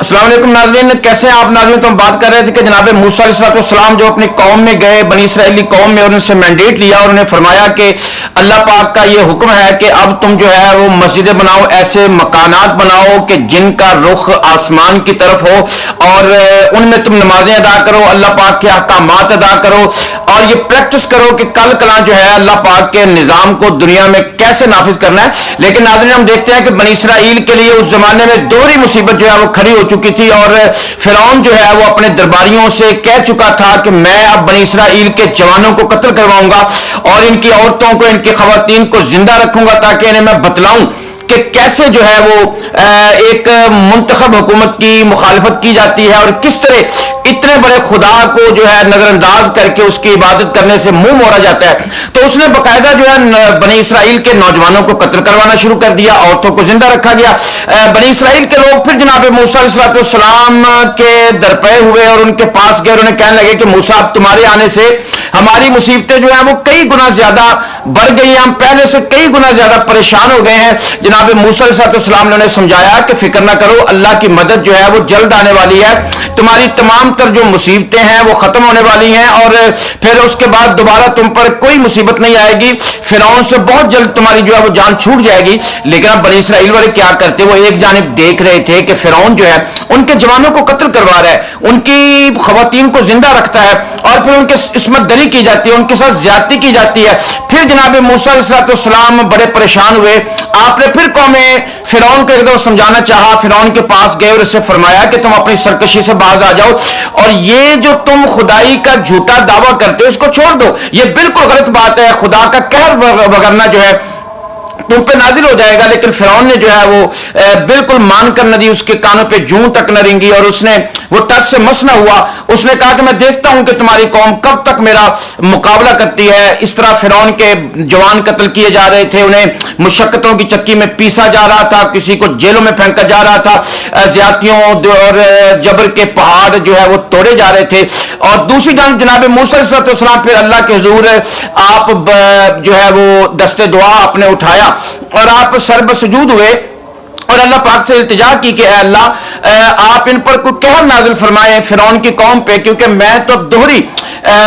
अस्सलाम वालेकुम नाज़रीन, कैसे हैं आप नाज़रीन। तो हम बात कर रहे थे कि जनाब मूसा अलैहिस्सलाम जो अपनी कौम में गए, बनी इसराइली कौम में, और उनसे मैंडेट लिया और उन्हें फरमाया कि अल्लाह पाक का ये हुक्म है कि अब तुम जो है वो मस्जिदें बनाओ, ऐसे मकानात बनाओ कि जिनका रुख आसमान की तरफ हो, और उनमें तुम नमाजें अदा करो, अल्लाह पाक के अहकामात अदा करो, और ये प्रैक्टिस करो कि कल कला जो है अल्लाह पाक के निज़ाम को दुनिया में कैसे नाफिज करना है। लेकिन नाज़रीन, हम देखते हैं कि बनी इसराइल के लिए उस जमाने में दोहरी मुसीबत जो है वो खड़ी हो चुकी थी, और फिरौन जो है वो अपने दरबारियों से कह चुका था कि मैं अब बनी इसराइल के जवानों को कत्ल करवाऊंगा और इनकी औरतों को, इनकी खवातीन को जिंदा रखूंगा, ताकि इन्हें मैं बतलाऊं कि कैसे जो है वो एक मुंतखब हुकूमत की मुखालफत की जाती है, और किस तरह इतने बड़े खुदा को जो है नजरअंदाज करके उसकी इबादत करने से मुंह मोड़ा जाता है। तो उसने बकायदा जो है बनी इसराइल के नौजवानों को कत्ल करवाना शुरू कर दिया, औरतों को जिंदा रखा गया। बनी इसराइल के लोग फिर जनाब मूसा अलैहिस्सलाम के दरपे हुए और उनके पास गए, उन्हें कहने लगे कि मूसा, अब तुम्हारे आने से हमारी मुसीबतें जो है वो कई गुना ज्यादा बढ़ गई हैं, हम पहले से कई गुना ज्यादा परेशान हो गए हैं। जनाब मूसा अलैहिस्सलाम ने उन्हें समझाया कि फिक्र ना करो, अल्लाह की मदद जो है वो जल्द आने वाली है, तुम्हारी तमाम तर जो मुसीबतें हैं वो खत्म होने वाली हैं, और फिर उसके बाद दोबारा तुम पर कोई मुसीबत नहीं आएगी, फिरौन से बहुत जल्द तुम्हारी जो है वो जान छूट जाएगी। लेकिन अब बनी इसराइल वाले क्या करते, वो एक जानिब देख रहे थे कि फिरौन जो है उनके जवानों को कत्ल करवा रहा है, उनकी खवातीन को जिंदा रखता है, और फिर उनके इस्मत दरी की जाती है, उनके साथ ज्यादती की जाती है। फिर जनाब मूसा अलैहिस्सलाम बड़े परेशान हुए, आपने फिर कौमें फिरौन को एकदम समझाना चाहा, फिरौन के पास गए और उससे फरमाया कि तुम अपनी सरकशी से बाज आ जाओ, और ये जो तुम खुदाई का झूठा दावा करते हो इसको छोड़ दो, ये बिल्कुल गलत बात है, खुदा का कहर वगरना जो है तुम पे नाजिल हो जाएगा। लेकिन फिरौन ने जो है वो बिल्कुल मानकर न दी, उसके कानों पे जूं तक न रेंगी, और उसने वो टस से मस न हुआ। उसने कहा कि मैं देखता हूं कि तुम्हारी कौम कब तक मेरा मुकाबला करती है। इस तरह फिरौन के जवान कत्ल किए जा रहे थे, उन्हें मुशक्कतों की चक्की में पीसा जा रहा था, किसी को जेलों में फेंका जा रहा था, ज्यादतियों और जबर के पहाड़ जो है वो तोड़े जा रहे थे। और दूसरी जानब जनाब मूसा अलैहिस्सलाम फिर अल्लाह के हुजूर आप जो है वो दस्ते दुआ आपने उठाया और आप सर्बसजूद हुए और अल्लाह पाक से इल्तिजा की कि अल्लाह आप इन पर कोई कहर नाजिल फरमाए फिरौन की कौम पे, क्योंकि मैं तो दोहरी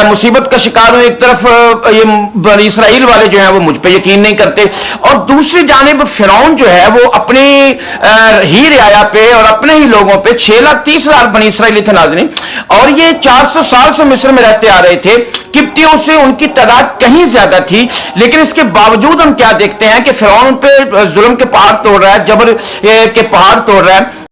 मुसीबत का शिकार हूं। एक तरफ ये बनी इसराइल वाले जो हैं वो मुझ पे यकीन नहीं करते, और दूसरी जानिब फिरौन जो है वो अपनी ही रियाया पे और अपने ही लोगों पे 6,30,000 बनी इसराइली थे नाज़रीन, और ये 400 साल से मिस्र में रहते आ रहे थे। किप्तियों से उनकी तादाद कहीं ज्यादा थी, लेकिन इसके बावजूद हम क्या देखते हैं कि फिरौन पे जुल्म के पहाड़ तोड़ रहा है, जबर के पहाड़ तोड़ रहा है।